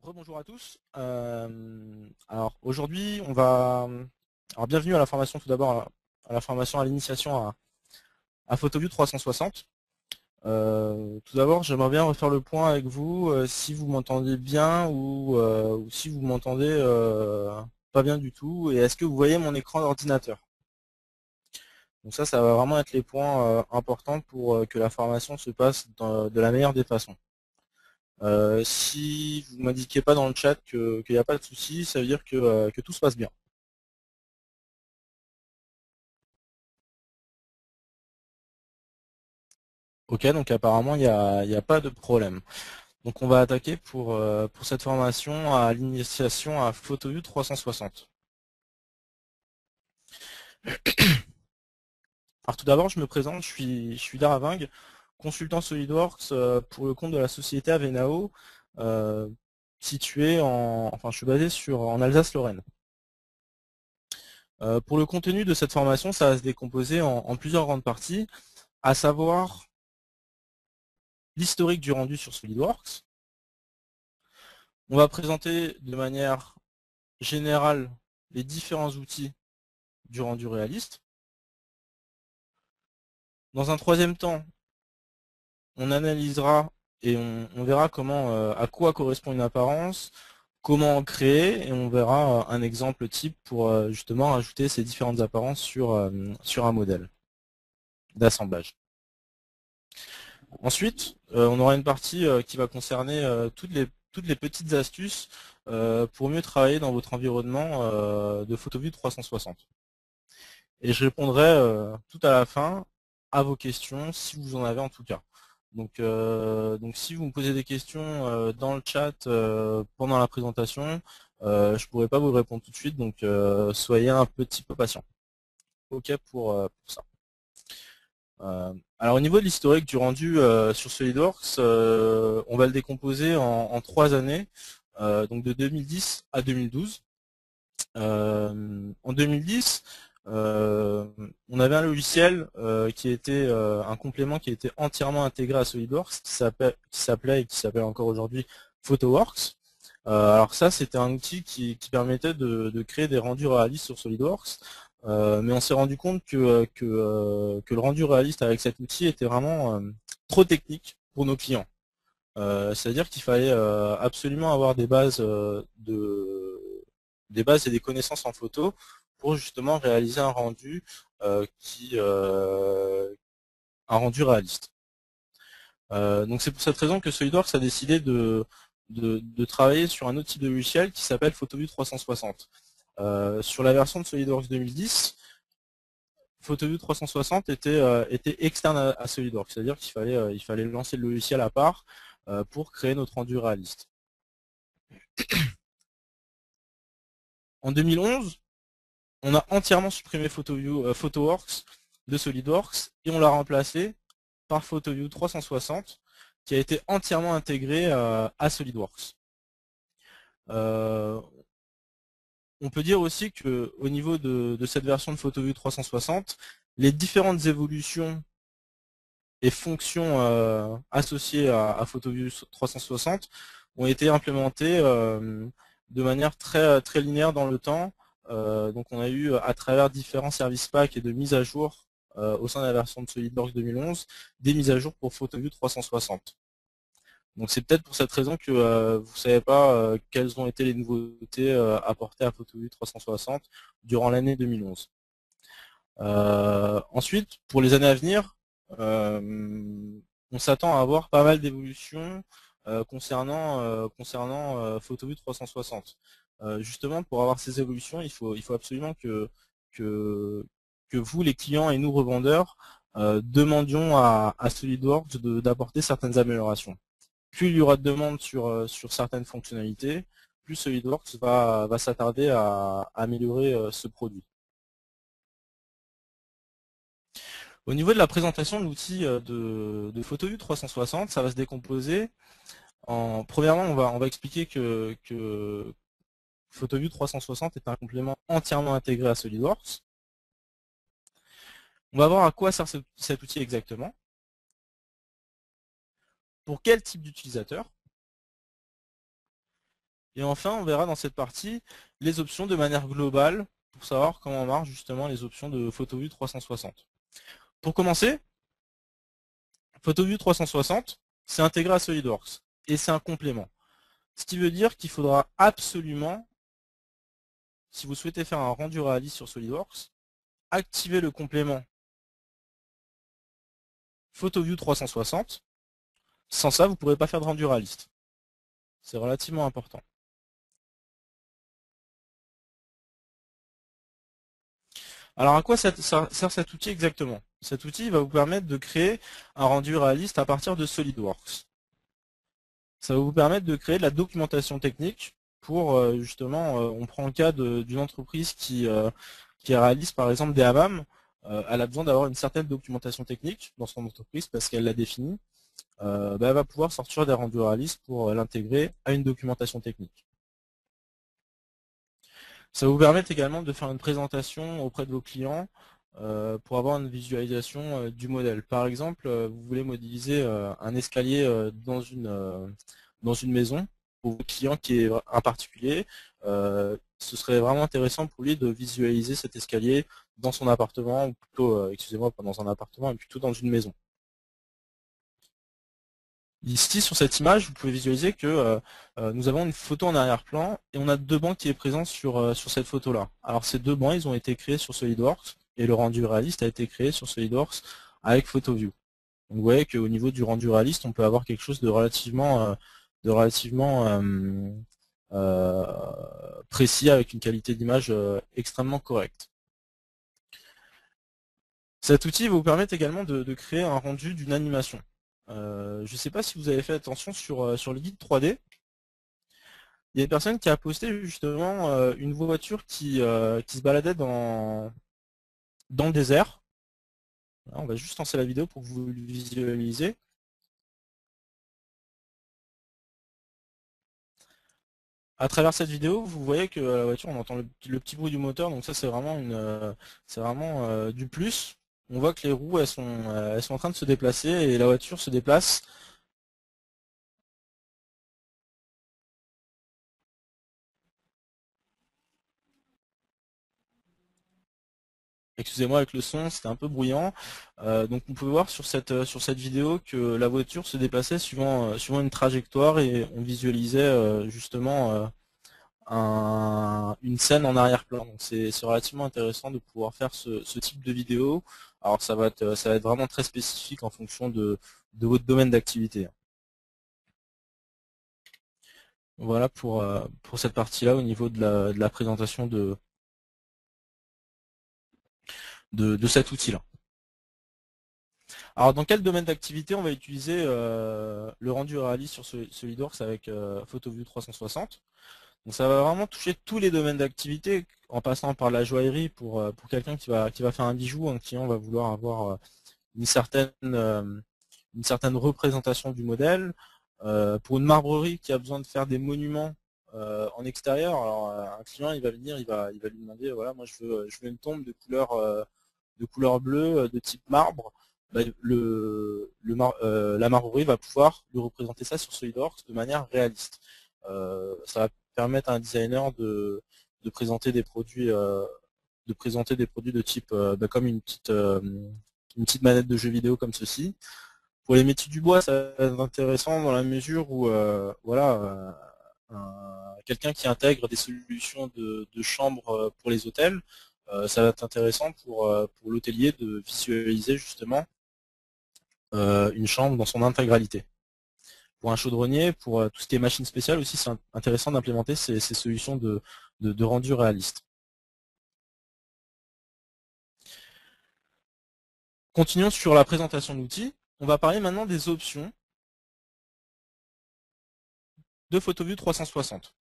Rebonjour à tous. Alors aujourd'hui, on va. Alors bienvenue à la formation tout d'abord à la formation à l'initiation à PhotoView 360. Tout d'abord, j'aimerais bien refaire le point avec vous si vous m'entendez bien ou si vous m'entendez pas bien du tout. Et est-ce que vous voyez mon écran d'ordinateur? Donc ça va vraiment être les points importants pour que la formation se passe de la meilleure des façons. Si vous m'indiquez pas dans le chat qu'il n'y a pas de souci, ça veut dire que tout se passe bien. Ok, donc apparemment il y a pas de problème. Donc on va attaquer pour cette formation à l'initiation à PhotoView 360. Alors tout d'abord, je me présente, je suis Daraving, consultant SolidWorks pour le compte de la société Avenao, euh, située enfin je suis basé en Alsace-Lorraine. Pour le contenu de cette formation, ça va se décomposer en plusieurs grandes parties, à savoir l'historique du rendu sur SolidWorks. On va présenter de manière générale les différents outils du rendu réaliste. Dans un troisième temps, on analysera et on verra à quoi correspond une apparence, comment en créer, et on verra un exemple type pour justement ajouter ces différentes apparences sur un modèle d'assemblage. Ensuite, on aura une partie qui va concerner toutes les petites astuces pour mieux travailler dans votre environnement de PhotoView 360. Et je répondrai tout à la fin à vos questions, si vous en avez en tout cas. Donc si vous me posez des questions dans le chat pendant la présentation, je ne pourrai pas vous répondre tout de suite, donc soyez un petit peu patient. Ok pour ça. Alors au niveau de l'historique du rendu sur SolidWorks, on va le décomposer en 3 années, donc de 2010 à 2012. En 2010, on avait un logiciel qui était un complément qui était entièrement intégré à SolidWorks, qui s'appelait et qui s'appelle encore aujourd'hui PhotoWorks. Alors ça, c'était un outil qui permettait de créer des rendus réalistes sur SolidWorks, mais on s'est rendu compte que le rendu réaliste avec cet outil était vraiment trop technique pour nos clients. C'est-à-dire qu'il fallait absolument avoir des bases et des connaissances en photo pour justement réaliser un rendu réaliste. Donc c'est pour cette raison que SolidWorks a décidé de travailler sur un autre type de logiciel qui s'appelle PhotoView 360. Sur la version de SolidWorks 2010, PhotoView 360 était externe à SolidWorks, c'est-à-dire il fallait lancer le logiciel à part pour créer notre rendu réaliste. En 2011, on a entièrement supprimé PhotoWorks de SolidWorks et on l'a remplacé par PhotoView 360 qui a été entièrement intégré à SolidWorks. On peut dire aussi que au niveau de cette version de PhotoView 360, les différentes évolutions et fonctions associées à PhotoView 360 ont été implémentées de manière très linéaire dans le temps. Donc on a eu à travers différents services packs et de mises à jour au sein de la version de SolidWorks 2011 des mises à jour pour PhotoView 360. Donc c'est peut-être pour cette raison que vous ne savez pas quelles ont été les nouveautés apportées à PhotoView 360 durant l'année 2011. Ensuite, pour les années à venir, on s'attend à avoir pas mal d'évolutions concernant PhotoView 360. Justement, pour avoir ces évolutions, il faut absolument que, que vous, les clients et nous, revendeurs, demandions à SolidWorks d'apporter certaines améliorations. Plus il y aura de demandes sur certaines fonctionnalités, plus SolidWorks va s'attarder à améliorer ce produit. Au niveau de la présentation de l'outil de PhotoView 360, ça va se décomposer premièrement, on va expliquer que PhotoView 360 est un complément entièrement intégré à SolidWorks. On va voir à quoi sert cet outil exactement, pour quel type d'utilisateur, Et enfin, on verra dans cette partie les options de manière globale pour savoir comment marchent justement les options de PhotoView 360. Pour commencer, PhotoView 360, c'est intégré à SolidWorks et c'est un complément. Ce qui veut dire qu'il faudra absolument, si vous souhaitez faire un rendu réaliste sur SolidWorks, activer le complément PhotoView 360. Sans ça, vous ne pourrez pas faire de rendu réaliste. C'est relativement important. Alors à quoi sert cet outil exactement? Cet outil va vous permettre de créer un rendu réaliste à partir de SolidWorks. Ça va vous permettre de créer de la documentation technique pour justement, on prend le cas d'une entreprise qui réalise par exemple des hammams. Elle a besoin d'avoir une certaine documentation technique dans son entreprise parce qu'elle l'a définie. Elle va pouvoir sortir des rendus réalistes pour l'intégrer à une documentation technique. Ça va vous permettre également de faire une présentation auprès de vos clients pour avoir une visualisation du modèle. Par exemple, vous voulez modéliser un escalier dans une maison pour votre client qui est un particulier. Ce serait vraiment intéressant pour lui de visualiser cet escalier dans son appartement, ou plutôt, excusez-moi, pas dans un appartement, mais plutôt dans une maison. Ici, sur cette image, vous pouvez visualiser que nous avons une photo en arrière-plan et on a deux bancs qui est présent sur cette photo-là. Alors ces deux bancs, ils ont été créés sur SolidWorks et le rendu réaliste a été créé sur SolidWorks avec PhotoView. Donc vous voyez qu'au niveau du rendu réaliste, on peut avoir quelque chose de relativement précis avec une qualité d'image extrêmement correcte. Cet outil va vous permettre également de créer un rendu d'une animation. Je ne sais pas si vous avez fait attention sur le guide 3D. Il y a une personne qui a posté justement une voiture qui se baladait dans le désert. Là, on va juste lancer la vidéo pour que vous le visualisez. À travers cette vidéo, vous voyez que la voiture, on entend le petit bruit du moteur, donc ça c'est vraiment du plus. On voit que les roues elles sont en train de se déplacer et la voiture se déplace. Excusez-moi avec le son, c'était un peu bruyant. Donc on peut voir sur cette vidéo que la voiture se déplaçait suivant une trajectoire et on visualisait justement une scène en arrière-plan. Donc c'est relativement intéressant de pouvoir faire ce type de vidéo. Alors ça va être vraiment très spécifique en fonction de votre domaine d'activité. Voilà pour cette partie-là au niveau de la présentation de cet outil-là. Alors dans quel domaine d'activité on va utiliser le rendu réaliste sur SolidWorks avec PhotoView 360? Donc ça va vraiment toucher tous les domaines d'activité, en passant par la joaillerie pour quelqu'un qui va faire un bijou, un client va vouloir avoir une certaine représentation du modèle. Pour une marbrerie qui a besoin de faire des monuments en extérieur, alors un client il va venir, il va lui demander voilà, moi je veux une tombe de couleur bleue de type marbre. Bah, la marbrerie va pouvoir lui représenter ça sur SolidWorks de manière réaliste. Ça va permettre à un designer de présenter des produits de type comme une petite manette de jeu vidéo comme ceci. Pour les métiers du bois, ça va être intéressant dans la mesure où voilà, quelqu'un qui intègre des solutions de chambre pour les hôtels, ça va être intéressant pour l'hôtelier de visualiser justement une chambre dans son intégralité. Pour un chaudronnier, pour tout ce qui est machine spéciale aussi, c'est intéressant d'implémenter ces solutions de rendu réaliste. Continuons sur la présentation de l'outil. On va parler maintenant des options de PhotoView 360.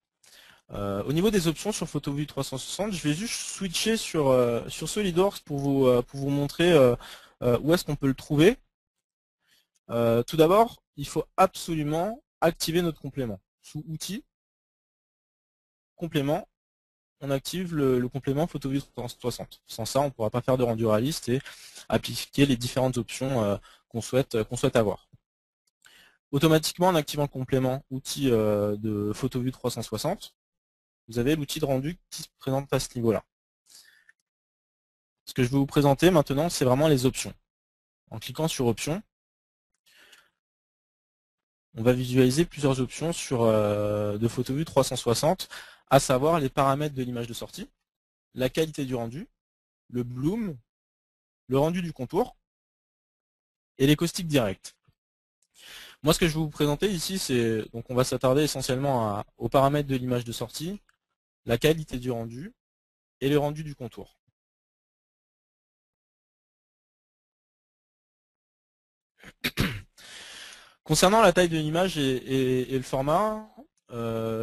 Au niveau des options sur PhotoView 360, je vais juste switcher sur SolidWorks pour vous montrer où est-ce qu'on peut le trouver. Tout d'abord, il faut absolument activer notre complément. Sous Outils, Complément, on active le complément PhotoView 360. Sans ça, on ne pourra pas faire de rendu réaliste et appliquer les différentes options qu'on souhaite avoir. Automatiquement, en activant le complément outil de PhotoView 360, vous avez l'outil de rendu qui se présente à ce niveau-là. Ce que je vais vous présenter maintenant, c'est vraiment les options. En cliquant sur Options, on va visualiser plusieurs options de PhotoView 360, à savoir les paramètres de l'image de sortie, la qualité du rendu, le bloom, le rendu du contour et les caustiques directs. Moi, ce que je vais vous présenter ici, c'est donc on va s'attarder essentiellement aux paramètres de l'image de sortie, la qualité du rendu et le rendu du contour. Concernant la taille de l'image et le format,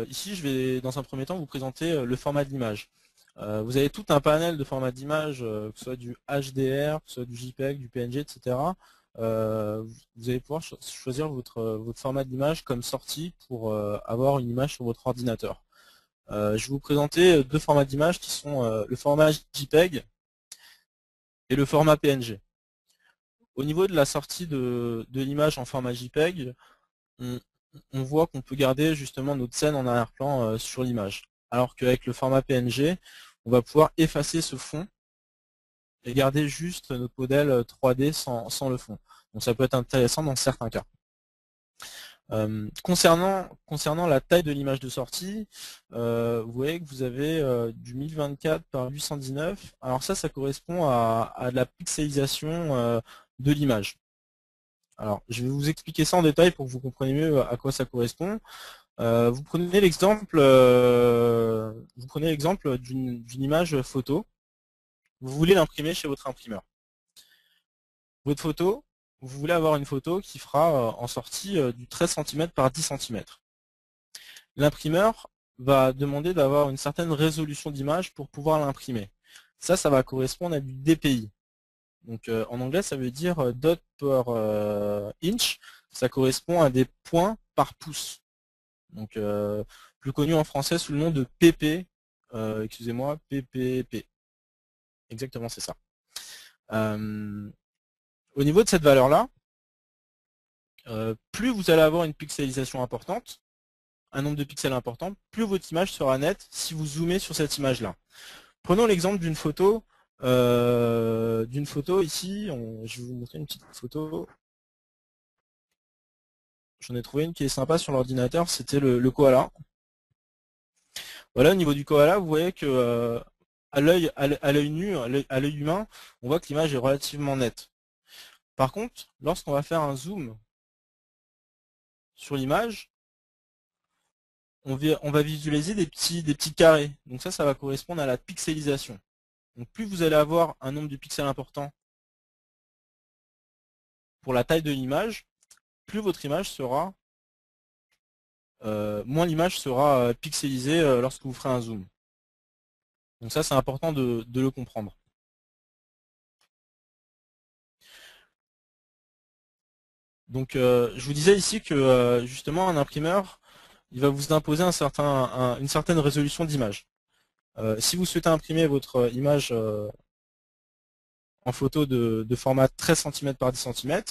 ici je vais dans un premier temps vous présenter le format de l'image. Vous avez tout un panel de formats d'image, que ce soit du HDR, que ce soit du JPEG, du PNG, etc. Vous allez pouvoir choisir votre format d'image comme sortie pour avoir une image sur votre ordinateur. Je vais vous présenter deux formats d'image qui sont le format JPEG et le format PNG. Au niveau de la sortie de l'image en format JPEG, on voit qu'on peut garder justement notre scène en arrière-plan sur l'image. Alors qu'avec le format PNG, on va pouvoir effacer ce fond et garder juste notre modèle 3D sans le fond. Donc ça peut être intéressant dans certains cas. Concernant la taille de l'image de sortie, vous voyez que vous avez du 1024 par 819. Alors ça correspond à de la pixelisation de l'image. Alors, je vais vous expliquer ça en détail pour que vous compreniez mieux à quoi ça correspond. Vous prenez l'exemple d'une image photo. Vous voulez l'imprimer chez votre imprimeur. Votre photo, vous voulez avoir une photo qui fera en sortie du 13 cm par 10 cm. L'imprimeur va demander d'avoir une certaine résolution d'image pour pouvoir l'imprimer. Ça va correspondre à du DPI. Donc en anglais, ça veut dire dot per inch. Ça correspond à des points par pouce. Donc plus connu en français sous le nom de PP. Excusez-moi, PPP. Exactement, c'est ça. Au niveau de cette valeur-là, plus vous allez avoir une pixelisation importante, un nombre de pixels important, plus votre image sera nette si vous zoomez sur cette image-là. Prenons l'exemple d'une photo. Ici, je vais vous montrer une petite photo. J'en ai trouvé une qui est sympa sur l'ordinateur, c'était le koala. Voilà, au niveau du koala, vous voyez que à l'œil nu, à l'œil humain, on voit que l'image est relativement nette. Par contre, lorsqu'on va faire un zoom sur l'image, on va visualiser des petits carrés. Donc ça va correspondre à la pixelisation. Donc plus vous allez avoir un nombre de pixels important pour la taille de l'image, plus votre image sera, moins l'image sera pixelisée lorsque vous ferez un zoom. Donc ça, c'est important de le comprendre. Donc je vous disais ici que justement un imprimeur, il va vous imposer une certaine résolution d'image. Si vous souhaitez imprimer votre image en photo de format 13 cm par 10 cm,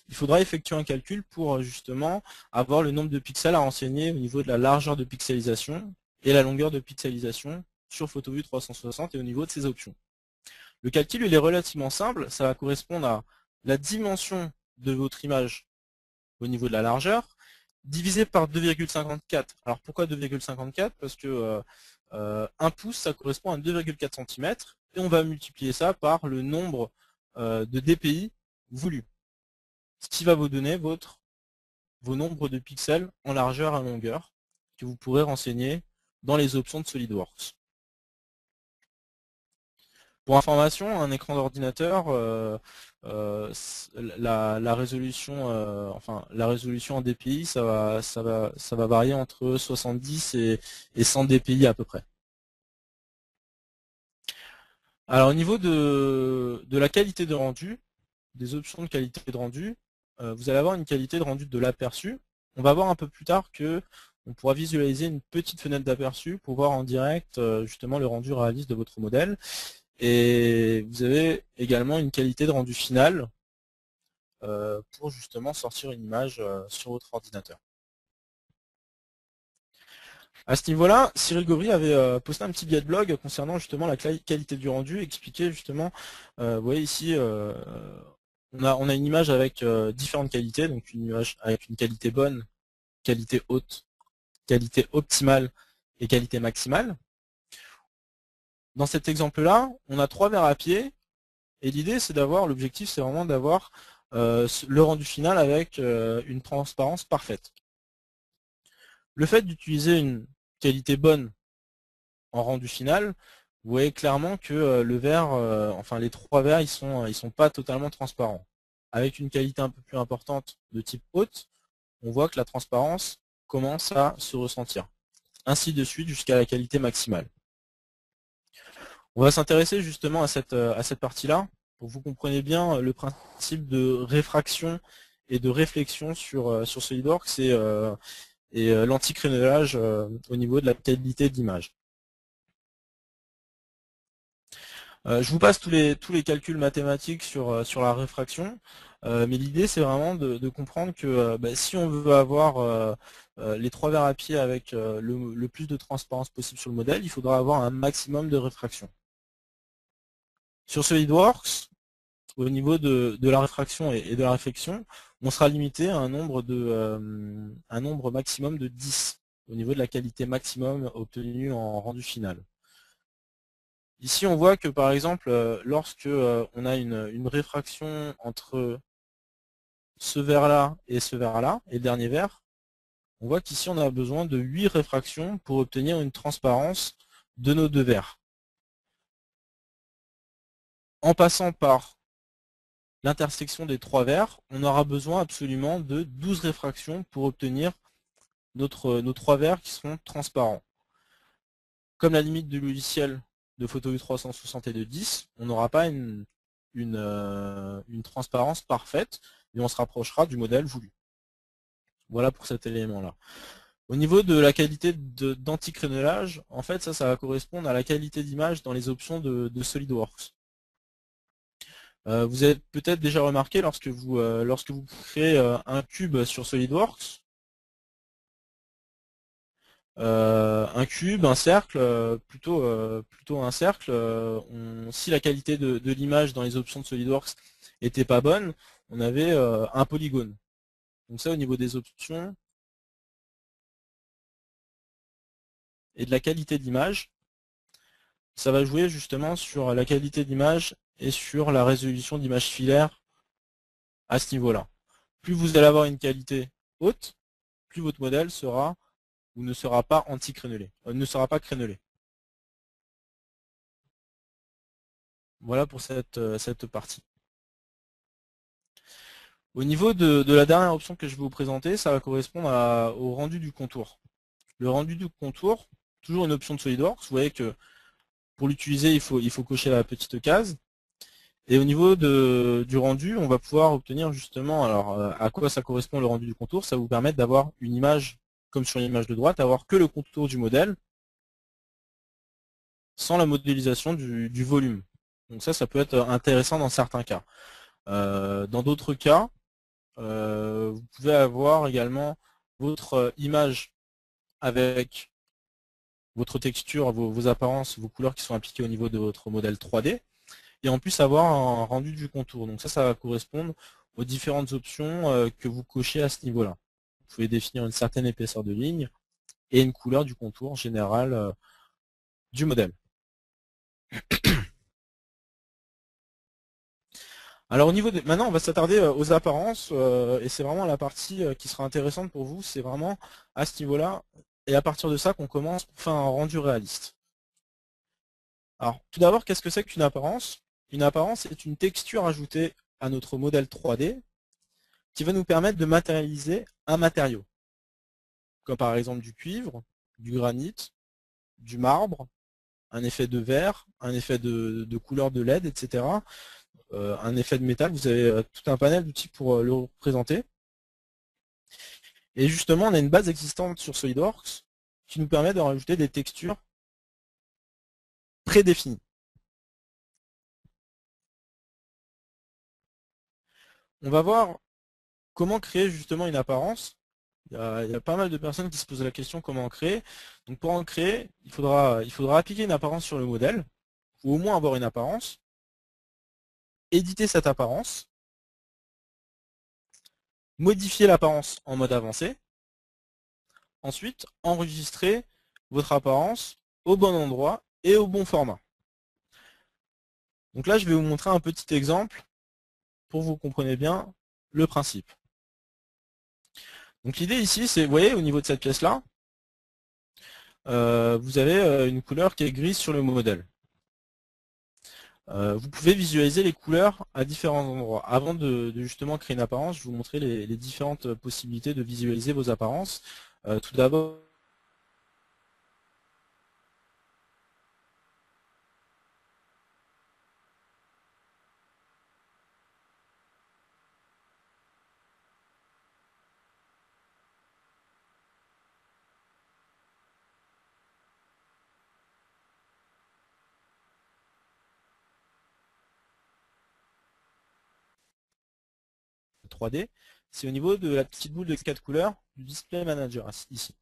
il faudra effectuer un calcul pour justement avoir le nombre de pixels à renseigner au niveau de la largeur de pixelisation et la longueur de pixelisation sur PhotoView 360 et au niveau de ses options. Le calcul il est relativement simple, ça va correspondre à la dimension de votre image au niveau de la largeur, divisé par 2,54. Alors pourquoi 2,54? Parce que 1 pouce, ça correspond à 2,4 cm, et on va multiplier ça par le nombre de DPI voulu. Ce qui va vous donner vos nombres de pixels en largeur et en longueur, que vous pourrez renseigner dans les options de SolidWorks. Pour information, un écran d'ordinateur, la résolution en DPI, ça va varier entre 70 et 100 DPI à peu près. Alors au niveau de la qualité de rendu, des options de qualité de rendu, vous allez avoir une qualité de rendu de l'aperçu. On va voir un peu plus tard que on pourra visualiser une petite fenêtre d'aperçu pour voir en direct justement le rendu réaliste de votre modèle. Et vous avez également une qualité de rendu final pour justement sortir une image sur votre ordinateur. À ce niveau-là, Cyril Gobry avait posté un petit billet de blog concernant justement la qualité du rendu, expliqué justement, vous voyez ici, on a une image avec différentes qualités, donc une image avec une qualité bonne, qualité haute, qualité optimale et qualité maximale. Dans cet exemple-là, on a 3 verres à pied, et l'idée c'est d'avoir, l'objectif c'est vraiment d'avoir le rendu final avec une transparence parfaite. Le fait d'utiliser une qualité bonne en rendu final, vous voyez clairement que le verre, enfin les 3 verres, ils sont pas totalement transparents. Avec une qualité un peu plus importante de type haute, on voit que la transparence commence à se ressentir. Ainsi de suite jusqu'à la qualité maximale. On va s'intéresser justement à cette partie-là, pour que vous compreniez bien le principe de réfraction et de réflexion sur SolidWorks et l'anticrénelage au niveau de la qualité de l'image. Je vous passe tous les calculs mathématiques sur la réfraction, mais l'idée c'est vraiment de comprendre que si on veut avoir les 3 verres à pied avec le plus de transparence possible sur le modèle, il faudra avoir un maximum de réfraction. Sur SolidWorks, au niveau de la réfraction et de la réflexion, on sera limité à un nombre maximum de 10 au niveau de la qualité maximum obtenue en rendu final. Ici, on voit que par exemple, lorsque on a une réfraction entre ce verre-là et ce verre-là, et le dernier verre, on voit qu'ici on a besoin de 8 réfractions pour obtenir une transparence de nos 2 verres. En passant par l'intersection des 3 verres, on aura besoin absolument de 12 réfractions pour obtenir nos 3 verres qui seront transparents. Comme la limite du logiciel de PhotoView 360 est de 10, on n'aura pas une transparence parfaite, et on se rapprochera du modèle voulu. Voilà pour cet élément-là. Au niveau de la qualité d'anticrénelage, en fait, ça va correspondre à la qualité d'image dans les options de SolidWorks. Vous avez peut-être déjà remarqué lorsque vous créez un cube sur SolidWorks, un cube, un cercle, plutôt un cercle, si la qualité de l'image dans les options de SolidWorks était pas bonne, on avait un polygone. Donc ça, au niveau des options et de la qualité d'image, ça va jouer justement sur la qualité d'image et sur la résolution d'image filaire à ce niveau-là. Plus vous allez avoir une qualité haute, plus votre modèle sera ou ne sera pas anti-crénelé, ne sera pas crénelé. Voilà pour cette partie. Au niveau de la dernière option que je vais vous présenter, ça va correspondre au rendu du contour. Le rendu du contour, toujours une option de SolidWorks. Vous voyez que pour l'utiliser, il faut cocher la petite case. Et au niveau du rendu, on va pouvoir obtenir justement, alors à quoi ça correspond le rendu du contour, ça va vous permettre d'avoir une image, comme sur l'image de droite, avoir que le contour du modèle, sans la modélisation du volume. Donc ça peut être intéressant dans certains cas. Dans d'autres cas, vous pouvez avoir également votre image avec votre texture, vos apparences, vos couleurs qui sont appliquées au niveau de votre modèle 3D, et en plus avoir un rendu du contour. Donc ça va correspondre aux différentes options que vous cochez à ce niveau-là. Vous pouvez définir une certaine épaisseur de ligne et une couleur du contour général du modèle. Alors au niveau maintenant on va s'attarder aux apparences et c'est vraiment la partie qui sera intéressante pour vous, c'est vraiment à ce niveau-là et à partir de ça qu'on commence pour faire un rendu réaliste. Alors tout d'abord, qu'est-ce que c'est qu'une apparence? Une apparence est une texture ajoutée à notre modèle 3D qui va nous permettre de matérialiser un matériau, comme par exemple du cuivre, du granit, du marbre, un effet de verre, un effet de couleur de LED, etc. Un effet de métal, vous avez tout un panel d'outils pour le représenter. Et justement, on a une base existante sur SolidWorks qui nous permet de rajouter des textures prédéfinies. On va voir comment créer justement une apparence. Il y a pas mal de personnes qui se posent la question comment en créer. Donc pour en créer, il faudra appliquer une apparence sur le modèle, ou au moins avoir une apparence, éditer cette apparence, modifier l'apparence en mode avancé, ensuite enregistrer votre apparence au bon endroit et au bon format. Donc là, je vais vous montrer un petit exemple pour que vous compreniez bien le principe. Donc l'idée ici, c'est, vous voyez, au niveau de cette pièce-là, vous avez une couleur qui est grise sur le modèle. Vous pouvez visualiser les couleurs à différents endroits. Avant de justement créer une apparence, je vais vous montrer les différentes possibilités de visualiser vos apparences. Tout d'abord, 3D, c'est au niveau de la petite boule de 4 couleurs du Display Manager, ici.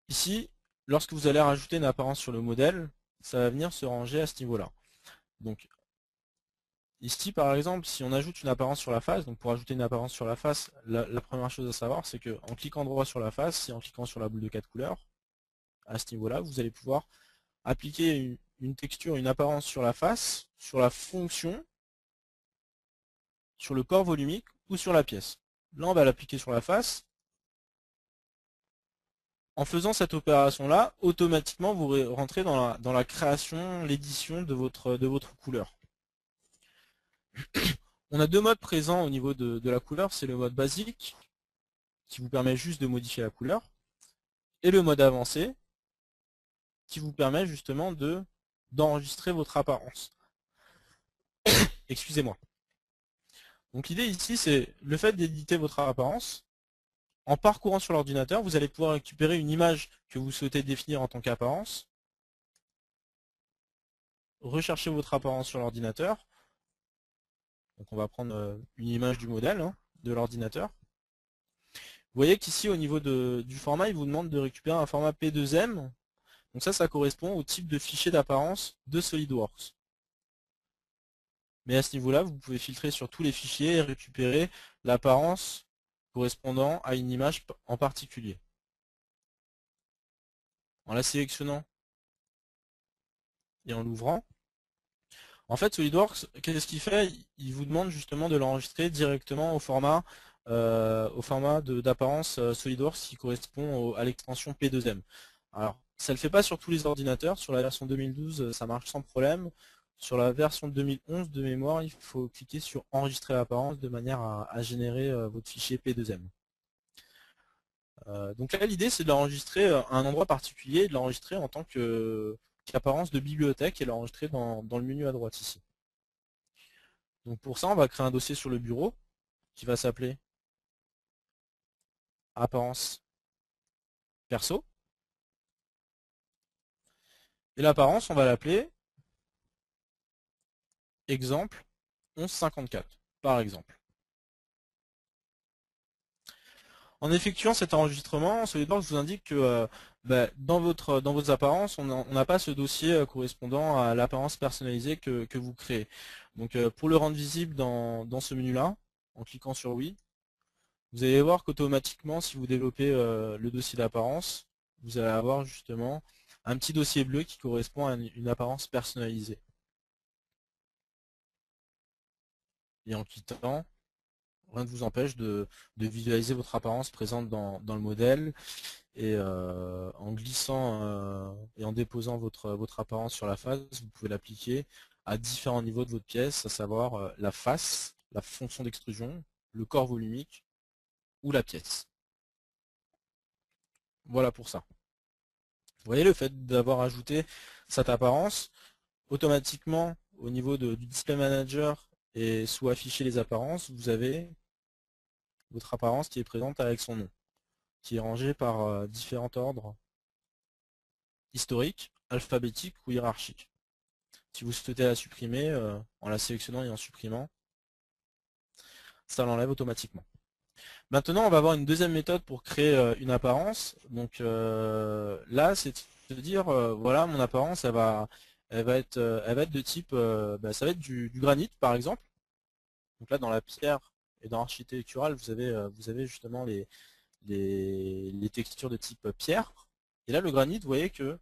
Ici, lorsque vous allez rajouter une apparence sur le modèle, ça va venir se ranger à ce niveau-là. Donc ici, par exemple, si on ajoute une apparence sur la face, donc pour ajouter une apparence sur la face, la première chose à savoir, c'est qu'en cliquant droit sur la face et en cliquant sur la boule de 4 couleurs, à ce niveau-là, vous allez pouvoir appliquer une texture, une apparence sur la face, sur la fonction, sur le corps volumique ou sur la pièce. Là, on va l'appliquer sur la face. En faisant cette opération-là, automatiquement, vous rentrez dans la création, l'édition de votre couleur. On a deux modes présents au niveau de la couleur, c'est le mode basique, qui vous permet juste de modifier la couleur, et le mode avancé, qui vous permet justement d'enregistrer votre apparence. Excusez-moi. Donc l'idée ici, c'est le fait d'éditer votre apparence. En parcourant sur l'ordinateur, vous allez pouvoir récupérer une image que vous souhaitez définir en tant qu'apparence, rechercher votre apparence sur l'ordinateur. Donc on va prendre une image du modèle de l'ordinateur. Vous voyez qu'ici au niveau du format, il vous demande de récupérer un format P2M. Donc ça correspond au type de fichier d'apparence de SolidWorks. Mais à ce niveau-là, vous pouvez filtrer sur tous les fichiers et récupérer l'apparence correspondant à une image en particulier. En la sélectionnant et en l'ouvrant, en fait, SolidWorks, qu'est-ce qu'il fait? Il vous demande justement de l'enregistrer directement au format d'apparence SolidWorks qui correspond à l'extension P2M. Alors, ça ne le fait pas sur tous les ordinateurs. Sur la version 2012, ça marche sans problème. Sur la version 2011 de mémoire, il faut cliquer sur enregistrer l'apparence de manière à générer votre fichier P2M. Donc là, l'idée, c'est de l'enregistrer à un endroit particulier, de l'enregistrer en tant qu'apparence de bibliothèque et l'enregistrer dans le menu à droite ici. Donc pour ça, on va créer un dossier sur le bureau qui va s'appeler apparence perso. Et l'apparence, on va l'appeler exemple 1154, par exemple. En effectuant cet enregistrement, SolidWorks vous indique que dans vos apparences, on n'a pas ce dossier correspondant à l'apparence personnalisée que vous créez. Donc pour le rendre visible dans ce menu-là, en cliquant sur oui, vous allez voir qu'automatiquement, si vous développez le dossier d'apparence, vous allez avoir justement un petit dossier bleu qui correspond à une apparence personnalisée. Et en quittant, rien ne vous empêche de visualiser votre apparence présente dans le modèle et en glissant et en déposant votre apparence sur la face, vous pouvez l'appliquer à différents niveaux de votre pièce, à savoir la face, la fonction d'extrusion, le corps volumique ou la pièce. Voilà pour ça. Vous voyez le fait d'avoir ajouté cette apparence, automatiquement au niveau du Display Manager et sous afficher les apparences, vous avez votre apparence qui est présente avec son nom, qui est rangée par différents ordres historiques, alphabétiques ou hiérarchiques. Si vous souhaitez la supprimer, en la sélectionnant et en supprimant, ça l'enlève automatiquement. Maintenant, on va avoir une deuxième méthode pour créer une apparence. Donc là, c'est de dire, voilà, mon apparence, elle va être de type, ça va être du granit, par exemple. Donc là, dans la pierre et dans l'architectural, vous avez justement les textures de type pierre. Et là, le granit, vous voyez que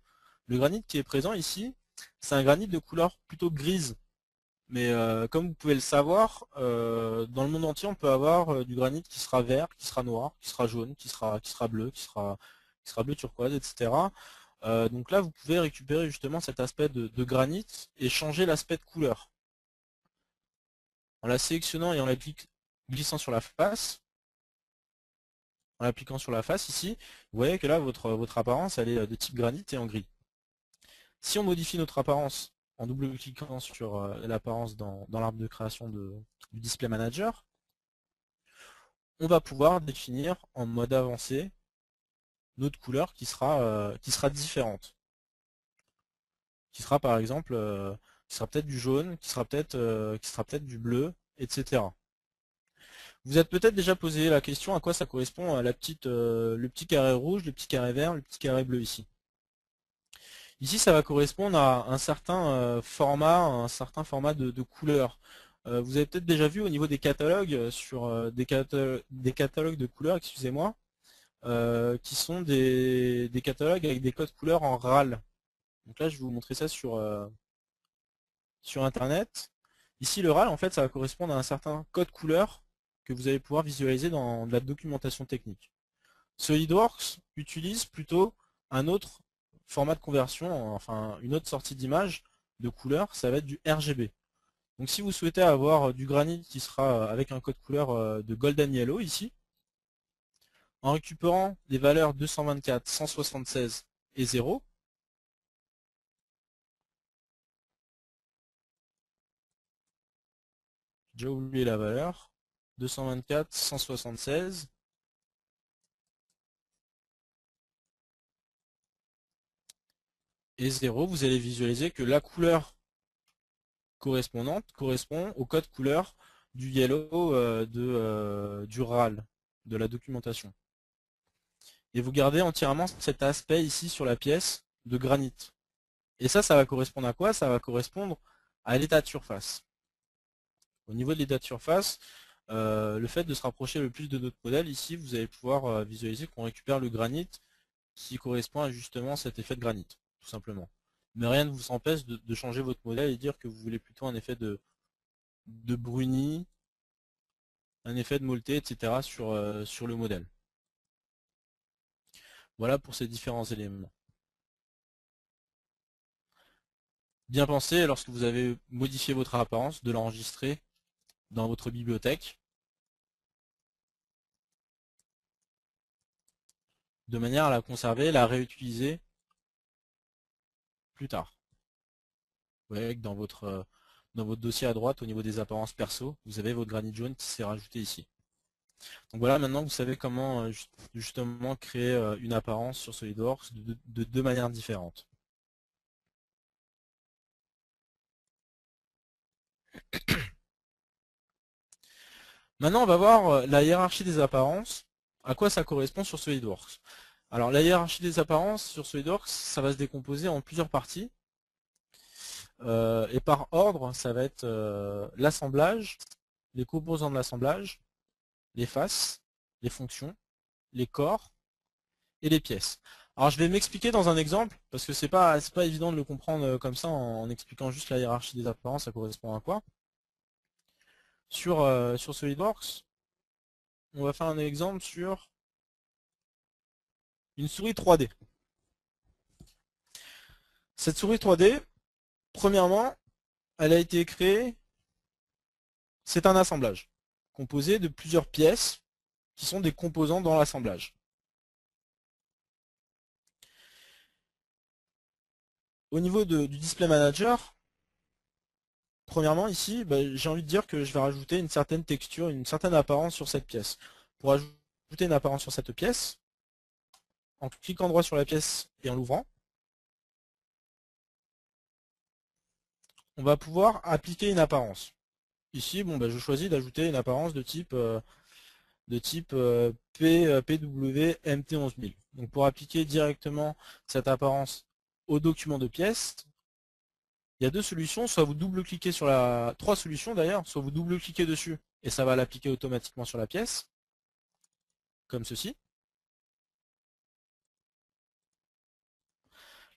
le granit qui est présent ici, c'est un granit de couleur plutôt grise. Mais comme vous pouvez le savoir, dans le monde entier, on peut avoir du granit qui sera vert, qui sera noir, qui sera jaune, qui sera bleu, qui sera bleu turquoise, etc. Donc là, vous pouvez récupérer justement cet aspect de granit et changer l'aspect de couleur. En la sélectionnant et en la glissant sur la face, en l'appliquant sur la face ici, vous voyez que là, votre apparence, elle est de type granit et en gris. Si on modifie notre apparence en double-cliquant sur l'apparence dans l'arbre de création du Display Manager, on va pouvoir définir en mode avancé notre couleur qui sera différente. Qui sera par exemple, qui sera peut-être du jaune, qui sera peut-être du bleu, etc. Vous êtes peut-être déjà posé la question à quoi ça correspond le petit carré rouge, le petit carré vert, le petit carré bleu ici. Ici, ça va correspondre à un certain format de couleurs. Vous avez peut-être déjà vu au niveau des catalogues, des catalogues de couleurs, excusez-moi, qui sont des catalogues avec des codes couleurs en RAL. Donc là, je vais vous montrer ça sur Internet. Ici, le RAL, en fait, ça va correspondre à un certain code couleur que vous allez pouvoir visualiser dans de la documentation technique. SolidWorks utilise plutôt un autre format de conversion, enfin une autre sortie d'image de couleur, ça va être du RGB. Donc si vous souhaitez avoir du granit qui sera avec un code couleur de Golden Yellow ici, en récupérant les valeurs 224, 176 et 0, j'ai oublié la valeur, 224, 176 et 0, vous allez visualiser que la couleur correspondante correspond au code couleur du yellow du RAL, de la documentation. Et vous gardez entièrement cet aspect ici sur la pièce de granit. Et ça va correspondre à quoi? Ça va correspondre à l'état de surface. Au niveau de l'état de surface, le fait de se rapprocher le plus de notre modèle, ici vous allez pouvoir visualiser qu'on récupère le granit qui correspond à justement cet effet de granit, tout simplement. Mais rien ne vous empêche de changer votre modèle et dire que vous voulez plutôt un effet de bruni, un effet de molleté, etc. sur le modèle. Voilà pour ces différents éléments. Bien pensé, lorsque vous avez modifié votre apparence, de l'enregistrer dans votre bibliothèque, de manière à la conserver et la réutiliser plus tard. Vous voyez que dans votre dossier à droite, au niveau des apparences perso, vous avez votre granit jaune qui s'est rajouté ici. Donc voilà, maintenant vous savez comment justement créer une apparence sur SolidWorks de deux manières différentes. Maintenant, on va voir la hiérarchie des apparences, à quoi ça correspond sur SolidWorks. Alors, la hiérarchie des apparences sur SolidWorks, ça va se décomposer en plusieurs parties. Et par ordre, ça va être l'assemblage, les composants de l'assemblage, les faces, les fonctions, les corps et les pièces. Alors, je vais m'expliquer dans un exemple, parce que c'est pas évident de le comprendre comme ça en expliquant juste la hiérarchie des apparences, ça correspond à quoi. Sur SolidWorks, on va faire un exemple sur une souris 3D. Cette souris 3D, premièrement, elle a été créée, c'est un assemblage, composé de plusieurs pièces qui sont des composants dans l'assemblage. Au niveau du Display Manager, premièrement ici, j'ai envie de dire que je vais rajouter une certaine texture, une certaine apparence sur cette pièce. Pour ajouter une apparence sur cette pièce, en cliquant droit sur la pièce et en l'ouvrant, on va pouvoir appliquer une apparence. Ici, bon, je choisis d'ajouter une apparence de type PWMT11000. Donc pour appliquer directement cette apparence au document de pièce, il y a deux solutions, soit vous double-cliquez sur trois solutions d'ailleurs, soit vous double-cliquez dessus et ça va l'appliquer automatiquement sur la pièce, comme ceci.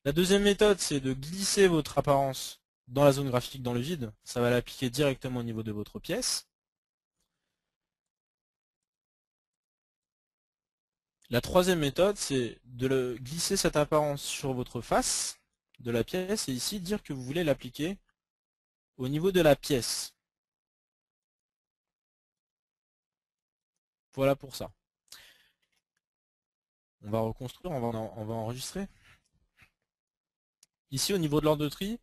La deuxième méthode, c'est de glisser votre apparence dans la zone graphique dans le vide, ça va l'appliquer directement au niveau de votre pièce. La troisième méthode, c'est de glisser cette apparence sur votre face de la pièce et ici dire que vous voulez l'appliquer au niveau de la pièce. Voilà pour ça. On va reconstruire, on va enregistrer. Ici, au niveau de l'ordre de tri,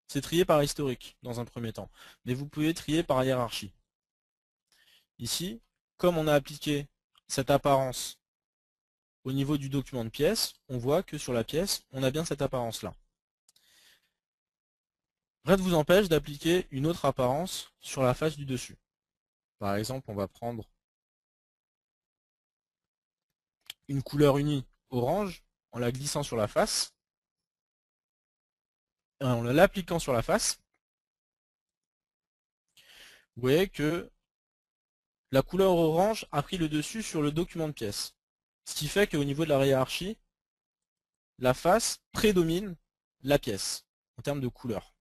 c'est trié par historique dans un premier temps. Mais vous pouvez trier par hiérarchie. Ici, comme on a appliqué cette apparence au niveau du document de pièce, on voit que sur la pièce, on a bien cette apparence-là. Rien ne vous empêche d'appliquer une autre apparence sur la face du dessus. Par exemple, on va prendre une couleur unie orange en la glissant sur la face, et en l'appliquant sur la face. Vous voyez que la couleur orange a pris le dessus sur le document de pièce. Ce qui fait qu'au niveau de la hiérarchie, la face prédomine la pièce en termes de couleur.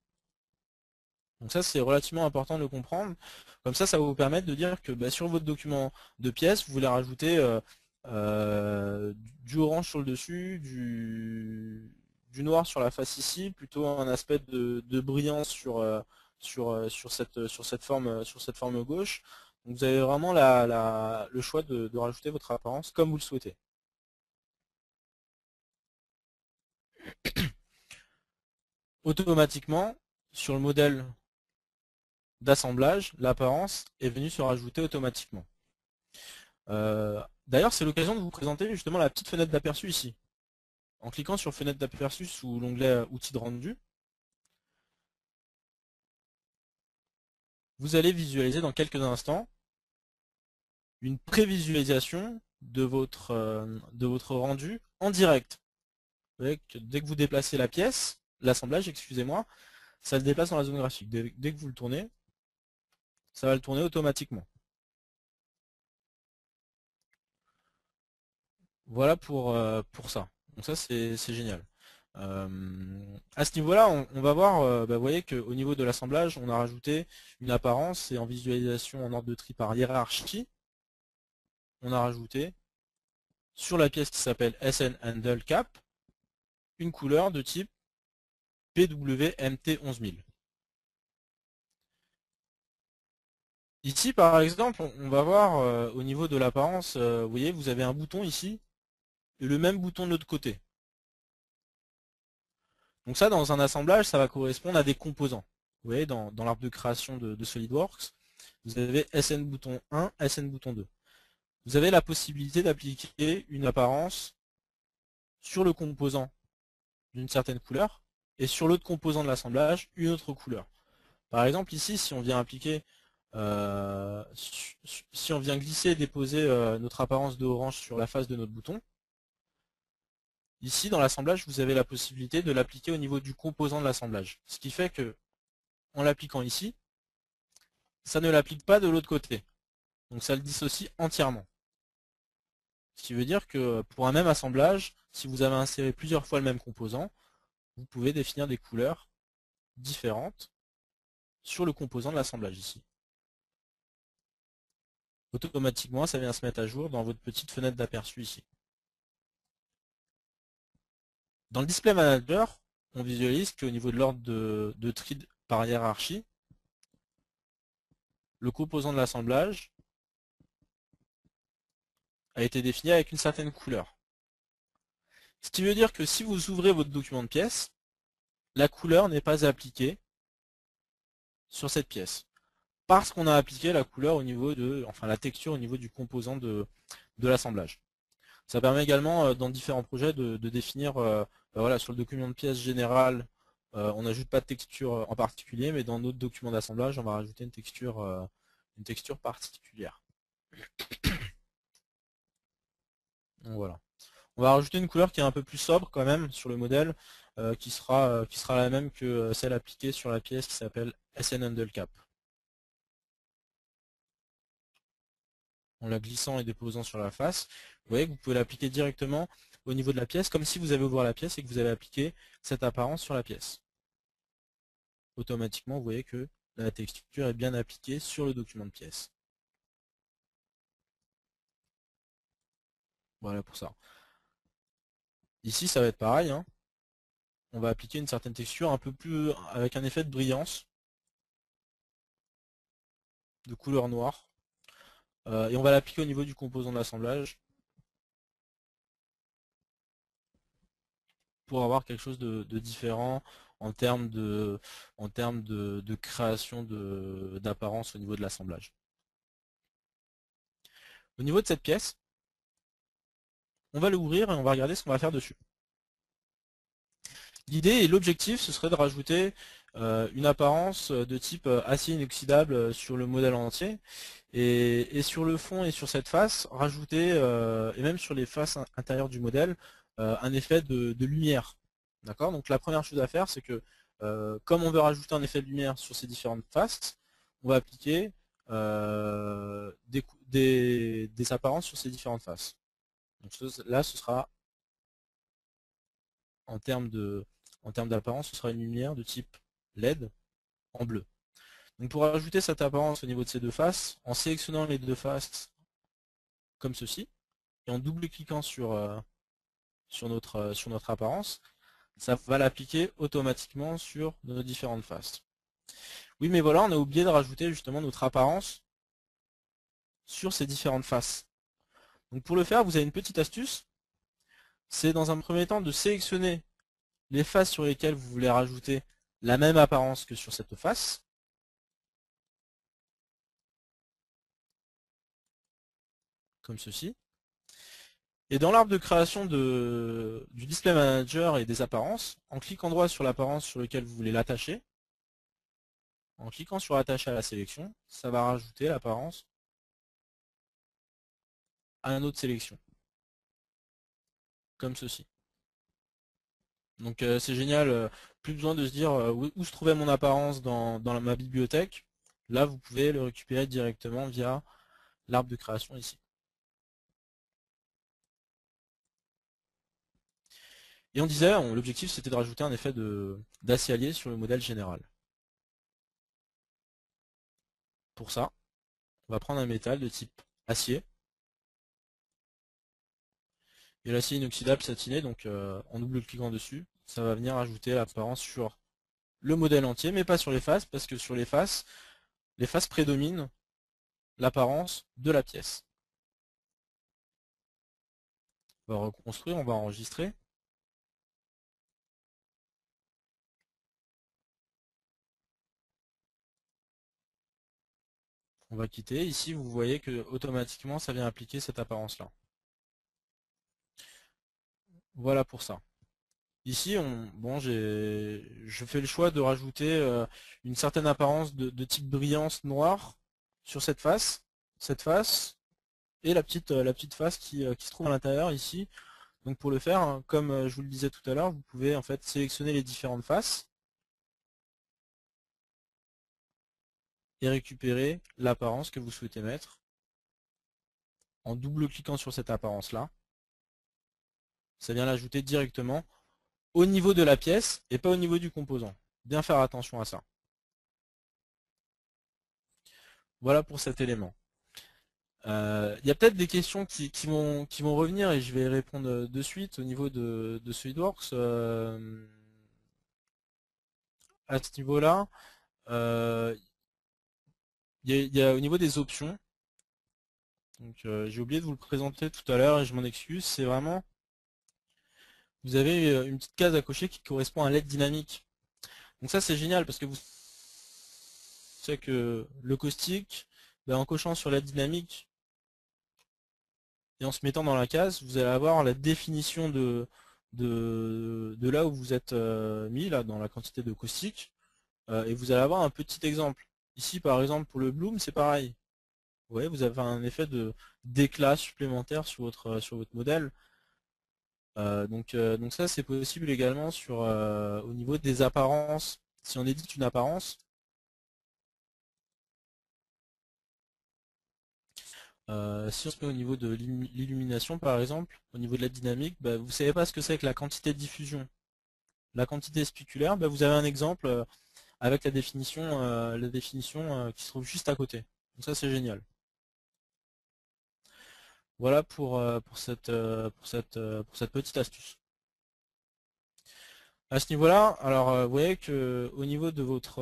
Donc ça, c'est relativement important de le comprendre. Comme ça va vous permettre de dire que sur votre document de pièce, vous voulez rajouter du orange sur le dessus, du noir sur la face ici, plutôt un aspect de brillance sur cette forme gauche. Donc vous avez vraiment le choix de rajouter votre apparence comme vous le souhaitez. Automatiquement, sur le modèle d'assemblage, l'apparence est venue se rajouter automatiquement. D'ailleurs, c'est l'occasion de vous présenter justement la petite fenêtre d'aperçu ici. En cliquant sur fenêtre d'aperçu sous l'onglet outils de rendu, vous allez visualiser dans quelques instants une prévisualisation de votre rendu en direct. Vous voyez que dès que vous déplacez la pièce, l'assemblage, excusez-moi, ça se déplace dans la zone graphique. Dès que vous le tournez, ça va le tourner automatiquement. Voilà pour ça. Donc ça, c'est génial. À ce niveau-là, on va voir, vous voyez qu'au niveau de l'assemblage, on a rajouté une apparence et en visualisation en ordre de tri par hiérarchie, on a rajouté sur la pièce qui s'appelle SN Handle Cap une couleur de type PWMT11000. Ici, par exemple, on va voir au niveau de l'apparence, vous voyez, vous avez un bouton ici et le même bouton de l'autre côté. Donc ça, dans un assemblage, ça va correspondre à des composants. Vous voyez, dans l'arbre de création de SolidWorks, vous avez SN bouton 1, SN bouton 2. Vous avez la possibilité d'appliquer une apparence sur le composant d'une certaine couleur et sur l'autre composant de l'assemblage, une autre couleur. Par exemple, ici, si on vient appliquer, si on vient glisser et déposer notre apparence de orange sur la face de notre bouton, ici, dans l'assemblage, vous avez la possibilité de l'appliquer au niveau du composant de l'assemblage. Ce qui fait que, en l'appliquant ici, ça ne l'applique pas de l'autre côté. Donc ça le dissocie entièrement. Ce qui veut dire que pour un même assemblage, si vous avez inséré plusieurs fois le même composant, vous pouvez définir des couleurs différentes sur le composant de l'assemblage ici. Automatiquement, ça vient se mettre à jour dans votre petite fenêtre d'aperçu ici. Dans le Display Manager, on visualise qu'au niveau de l'ordre de tri par hiérarchie, le composant de l'assemblage a été défini avec une certaine couleur. Ce qui veut dire que si vous ouvrez votre document de pièce, la couleur n'est pas appliquée sur cette pièce. Parce qu'on a appliqué la couleur au niveau la texture au niveau du composant de l'assemblage. Ça permet également dans différents projets de définir voilà, sur le document de pièce général On n'ajoute pas de texture en particulier, mais dans notre document d'assemblage, on va rajouter une texture particulière. Donc voilà. On va rajouter une couleur qui est un peu plus sobre quand même sur le modèle, qui sera la même que celle appliquée sur la pièce qui s'appelle SN Handle Cap. En la glissant et déposant sur la face, vous voyez que vous pouvez l'appliquer directement au niveau de la pièce, comme si vous avez ouvert la pièce et que vous avez appliqué cette apparence sur la pièce. Automatiquement, vous voyez que la texture est bien appliquée sur le document de pièce. Voilà pour ça. Ici, ça va être pareil, hein. On va appliquer une certaine texture un peu plus avec un effet de brillance, de couleur noire. Et on va l'appliquer au niveau du composant d'assemblage pour avoir quelque chose de différent en termes de création d'apparence au niveau de l'assemblage. Au niveau de cette pièce, on va l'ouvrir et on va regarder ce qu'on va faire dessus. L'idée et l'objectif, ce serait de rajouter une apparence de type acier inoxydable sur le modèle entier, et sur le fond et sur cette face, rajouter, et même sur les faces intérieures du modèle, un effet de lumière. D'accord. Donc la première chose à faire, c'est que comme on veut rajouter un effet de lumière sur ces différentes faces, on va appliquer des apparences sur ces différentes faces. Donc là, ce sera en termes d'apparence, ce sera une lumière de type LED en bleu. Donc pour ajouter cette apparence au niveau de ces deux faces, en sélectionnant les deux faces comme ceci, et en double-cliquant sur notre apparence, ça va l'appliquer automatiquement sur nos différentes faces. Oui, mais voilà, on a oublié de rajouter justement notre apparence sur ces différentes faces. Donc pour le faire, vous avez une petite astuce, c'est dans un premier temps de sélectionner les faces sur lesquelles vous voulez rajouter la même apparence que sur cette face, comme ceci. Et dans l'arbre de création du Display Manager et des apparences, en cliquant droit sur l'apparence sur laquelle vous voulez l'attacher, en cliquant sur attacher à la sélection, ça va rajouter l'apparence à une autre sélection, comme ceci. Donc c'est génial, plus besoin de se dire où se trouvait mon apparence dans ma bibliothèque. Là, vous pouvez le récupérer directement via l'arbre de création ici. Et on disait, l'objectif c'était de rajouter un effet d'acier allié sur le modèle général. Pour ça, on va prendre un métal de type acier. Et l'acier inoxydable satiné, donc en double-cliquant dessus, ça va venir ajouter l'apparence sur le modèle entier, mais pas sur les faces, parce que sur les faces prédominent l'apparence de la pièce. On va reconstruire, on va enregistrer. On va quitter. Ici, vous voyez que automatiquement, ça vient appliquer cette apparence-là. Voilà pour ça. Ici, je fais le choix de rajouter une certaine apparence de type brillance noire sur cette face et la petite face qui se trouve à l'intérieur ici. Donc pour le faire, hein, comme je vous le disais tout à l'heure, vous pouvez en fait sélectionner les différentes faces et récupérer l'apparence que vous souhaitez mettre en double-cliquant sur cette apparence-là. Ça vient l'ajouter directement au niveau de la pièce et pas au niveau du composant. Bien faire attention à ça. Voilà pour cet élément. Il y a peut-être des questions qui vont revenir et je vais y répondre de suite au niveau de SolidWorks. À ce niveau-là, il y a au niveau des options. J'ai oublié de vous le présenter tout à l'heure et je m'en excuse. C'est vraiment, vous avez une petite case à cocher qui correspond à l'aide dynamique. Donc ça c'est génial parce que vous savez que le caustique, ben, en cochant sur l'aide dynamique et en se mettant dans la case, vous allez avoir la définition de là où vous êtes mis, là, dans la quantité de caustique, et vous allez avoir un petit exemple. Ici, par exemple, pour le bloom, c'est pareil. Vous voyez, vous avez un effet d'éclat supplémentaire sur votre modèle. Donc ça, c'est possible également au niveau des apparences. Si on édite une apparence, si on se met au niveau de l'illumination, par exemple, au niveau de la dynamique, bah, vous ne savez pas ce que c'est que la quantité de diffusion. La quantité spiculaire, bah, vous avez un exemple avec la définition qui se trouve juste à côté. Donc ça, c'est génial. Voilà pour cette petite astuce. À ce niveau-là, alors vous voyez que au niveau de votre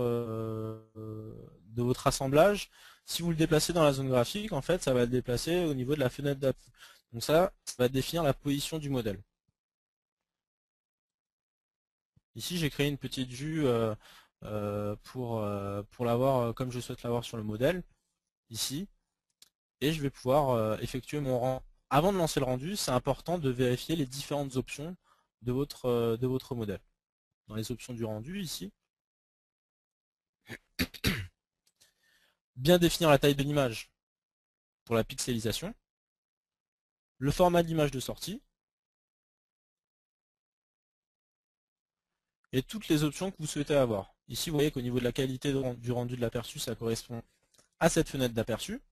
assemblage, si vous le déplacez dans la zone graphique, en fait, ça va le déplacer au niveau de la fenêtre d'appui. Donc ça va définir la position du modèle. Ici, j'ai créé une petite vue pour l'avoir comme je souhaite l'avoir sur le modèle, ici, et je vais pouvoir effectuer mon rendu. Avant de lancer le rendu, c'est important de vérifier les différentes options de votre modèle. Dans les options du rendu, ici, bien définir la taille de l'image pour la pixelisation, le format de l'image de sortie, et toutes les options que vous souhaitez avoir. Ici, vous voyez qu'au niveau de la qualité du rendu de l'aperçu, ça correspond à cette fenêtre d'aperçu.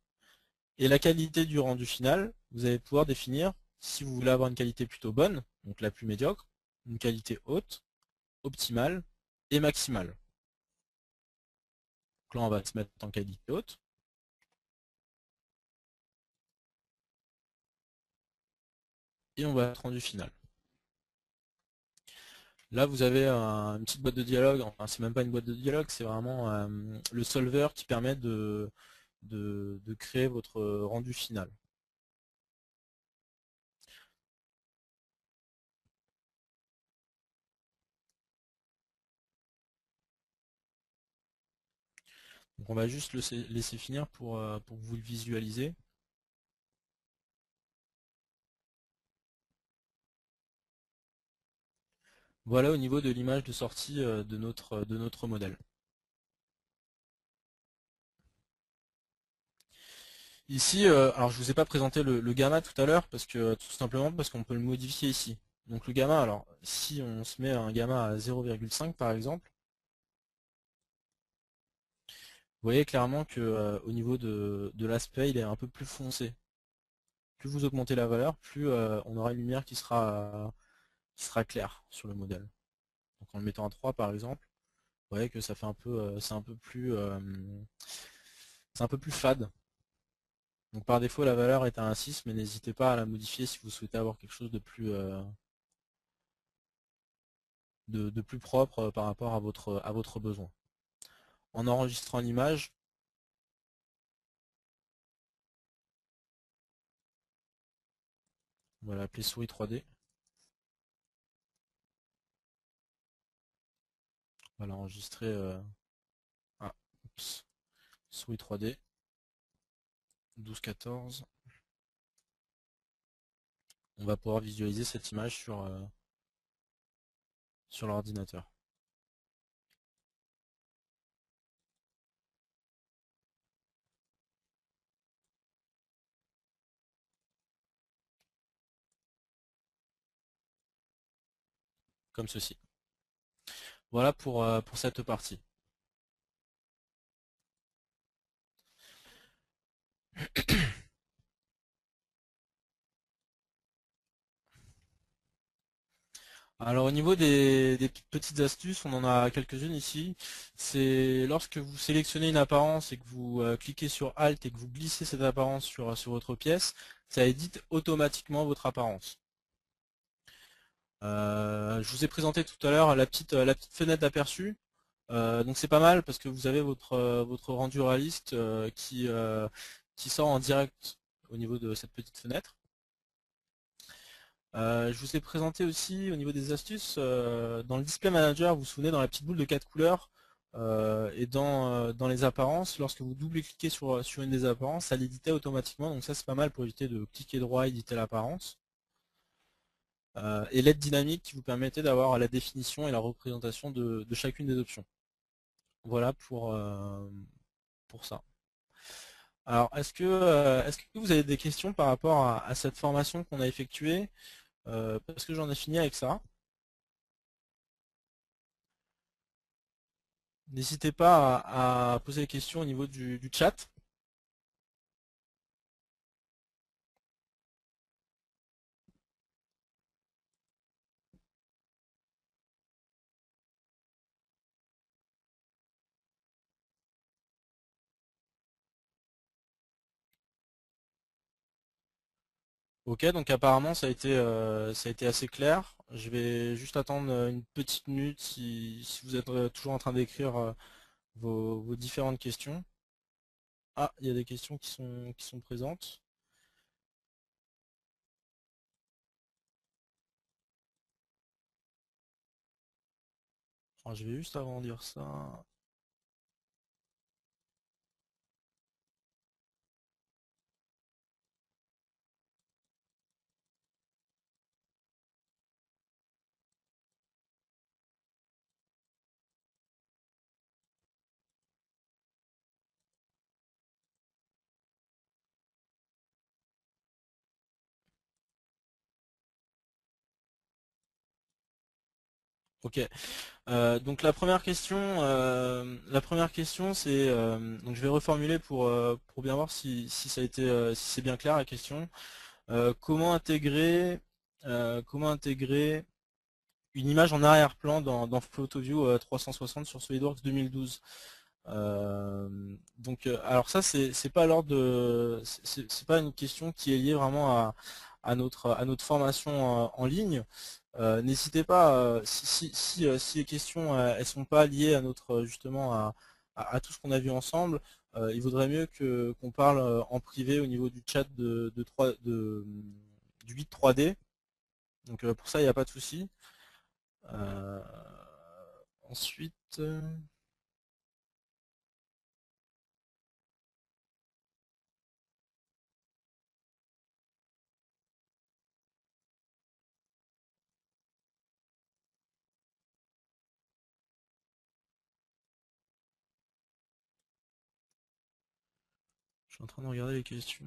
Et la qualité du rendu final, vous allez pouvoir définir si vous voulez avoir une qualité plutôt bonne, donc la plus médiocre, une qualité haute, optimale et maximale. Donc là, on va se mettre en qualité haute. Et on va être rendu final. Là, vous avez une petite boîte de dialogue. Enfin, c'est même pas une boîte de dialogue, c'est vraiment le solver qui permet de créer votre rendu final. Donc on va juste le laisser finir pour que vous le visualisez. Voilà au niveau de l'image de sortie de notre modèle. Ici, alors je vous ai pas présenté le gamma tout à l'heure parce que tout simplement parce qu'on peut le modifier ici. Donc le gamma, alors si on se met un gamma à 0,5 par exemple, vous voyez clairement que au niveau de l'aspect, il est un peu plus foncé. Plus vous augmentez la valeur, plus on aura une lumière qui sera claire sur le modèle. Donc en le mettant à 3 par exemple, vous voyez que ça fait un peu, c'est un peu plus fade. Donc par défaut la valeur est à 1,6, mais n'hésitez pas à la modifier si vous souhaitez avoir quelque chose de plus propre par rapport à votre besoin. En enregistrant l'image, on va l'appeler souris 3D. On va l'enregistrer ah, oups, souris 3D 12-14. On va pouvoir visualiser cette image sur l'ordinateur. Comme ceci. Voilà pour cette partie. Alors au niveau des petites astuces, on en a quelques-unes ici. C'est lorsque vous sélectionnez une apparence et que vous cliquez sur Alt et que vous glissez cette apparence sur votre pièce, ça édite automatiquement votre apparence. Je vous ai présenté tout à l'heure la petite fenêtre d'aperçu. Donc c'est pas mal parce que vous avez votre rendu réaliste qui sort en direct au niveau de cette petite fenêtre. Je vous ai présenté aussi au niveau des astuces, dans le Display Manager, vous vous souvenez dans la petite boule de 4 couleurs et dans les apparences, lorsque vous double-cliquez sur une des apparences, ça l'éditait automatiquement, donc ça c'est pas mal pour éviter de cliquer droit et éditer l'apparence. et l'aide dynamique qui vous permettait d'avoir la définition et la représentation de chacune des options. Voilà pour ça. Alors, est-ce que vous avez des questions par rapport à cette formation qu'on a effectuée? Parce que j'en ai fini avec ça. N'hésitez pas à poser des questions au niveau du chat. Ok, donc apparemment ça a été assez clair. Je vais juste attendre une petite minute si vous êtes toujours en train d'écrire vos différentes questions. Ah, il y a des questions qui sont présentes. Alors, je vais juste avant dire ça. Ok. Donc la première question, c'est donc je vais reformuler pour bien voir si ça a été si c'est bien clair la question. Comment intégrer une image en arrière-plan dans PhotoView 360 sur SolidWorks 2012. Alors ça c'est pas l'ordre de c'est pas une question qui est liée vraiment à notre formation en ligne. N'hésitez pas si les questions elles sont pas liées à notre justement à tout ce qu'on a vu ensemble, il vaudrait mieux que qu'on parle en privé au niveau du chat du 8 3D. Donc pour ça il n'y a pas de souci. Euh, ensuite, je suis en train de regarder les questions.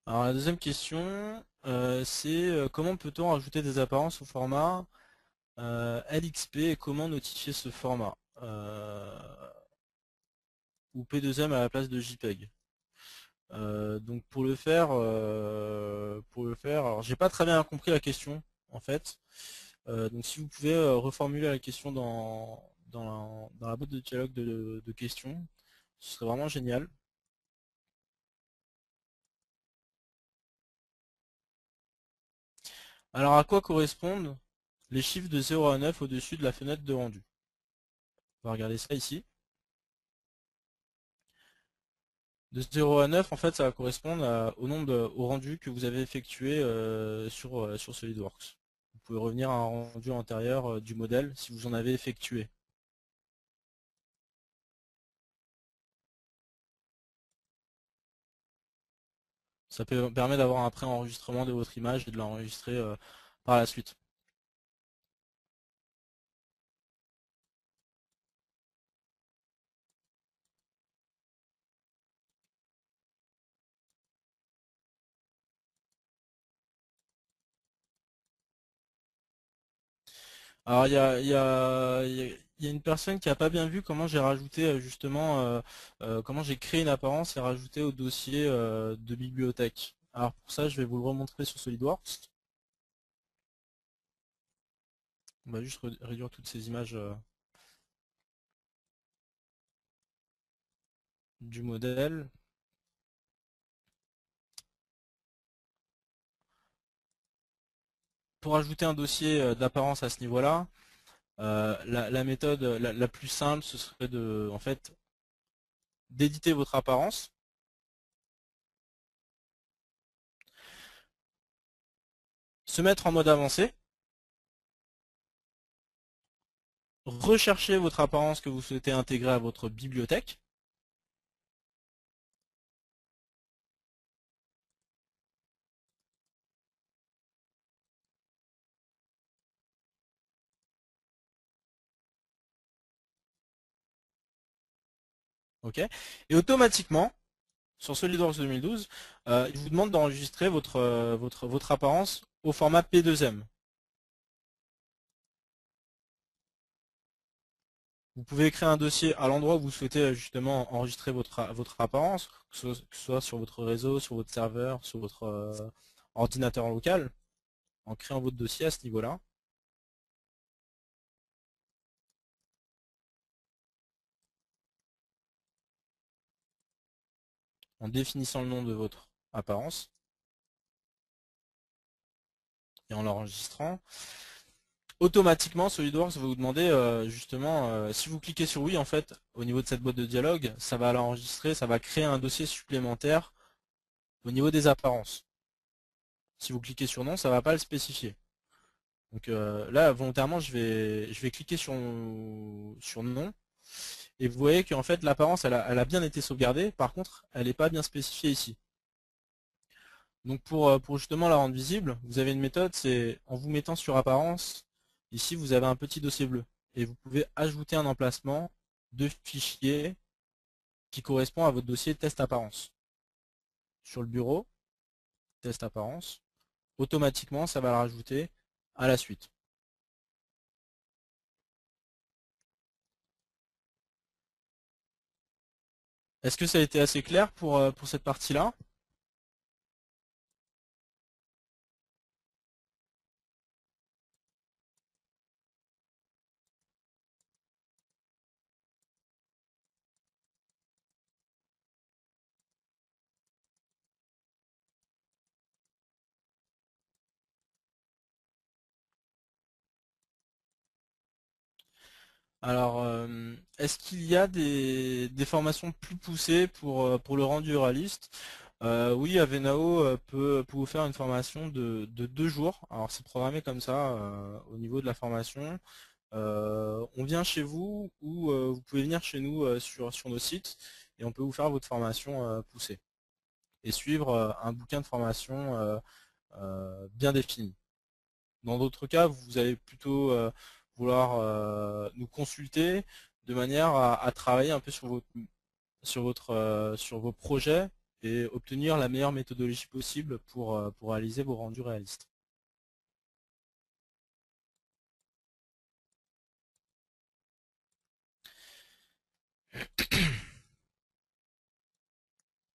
Alors la deuxième question, c'est comment peut-on rajouter des apparences au format LXP et comment notifier ce format ou P2M à la place de JPEG. Donc pour le faire, alors j'ai pas très bien compris la question en fait. Donc si vous pouvez reformuler la question dans la boîte de dialogue de questions, ce serait vraiment génial. Alors à quoi correspondent les chiffres de 0 à 9 au-dessus de la fenêtre de rendu? On va regarder ça ici. De 0 à 9, en fait, ça va correspondre au rendu que vous avez effectué sur SolidWorks. Vous pouvez revenir à un rendu antérieur du modèle si vous en avez effectué. Ça permet d'avoir un pré-enregistrement de votre image et de l'enregistrer par la suite. Alors il y a une personne qui n'a pas bien vu comment j'ai rajouté justement comment j'ai créé une apparence et rajouté au dossier de bibliothèque. Alors pour ça je vais vous le remontrer sur SolidWorks. On va juste réduire toutes ces images du modèle. Pour ajouter un dossier d'apparence à ce niveau-là, la méthode la plus simple ce serait de en fait d'éditer votre apparence. Se mettre en mode avancé recherchez votre apparence que vous souhaitez intégrer à votre bibliothèque. Ok. Et automatiquement, sur SolidWorks 2012, il vous demande d'enregistrer votre apparence au format P2M. Vous pouvez créer un dossier à l'endroit où vous souhaitez justement enregistrer votre apparence, que ce soit sur votre réseau, sur votre serveur, sur votre ordinateur local, en créant votre dossier à ce niveau-là, en définissant le nom de votre apparence et en l'enregistrant. Automatiquement, SolidWorks va vous demander justement, si vous cliquez sur oui, en fait, au niveau de cette boîte de dialogue, ça va l'enregistrer, ça va créer un dossier supplémentaire au niveau des apparences. Si vous cliquez sur non, ça ne va pas le spécifier. Donc là, volontairement, je vais cliquer sur non. Et vous voyez qu'en fait, l'apparence, elle a bien été sauvegardée. Par contre, elle n'est pas bien spécifiée ici. Donc pour justement la rendre visible, vous avez une méthode, c'est en vous mettant sur apparence, ici vous avez un petit dossier bleu. Et vous pouvez ajouter un emplacement de fichier qui correspond à votre dossier test apparence. Sur le bureau, test apparence, automatiquement ça va le rajouter à la suite. Est-ce que ça a été assez clair pour cette partie-là? Alors, est-ce qu'il y a des formations plus poussées pour le rendu réaliste? Oui, Avenao peut vous faire une formation de 2 jours. Alors, c'est programmé comme ça au niveau de la formation. On vient chez vous ou vous pouvez venir chez nous sur nos sites et on peut vous faire votre formation poussée et suivre un bouquin de formation bien défini. Dans d'autres cas, vous allez plutôt vouloir nous consulter de manière à travailler un peu sur vos projets et obtenir la meilleure méthodologie possible pour réaliser vos rendus réalistes.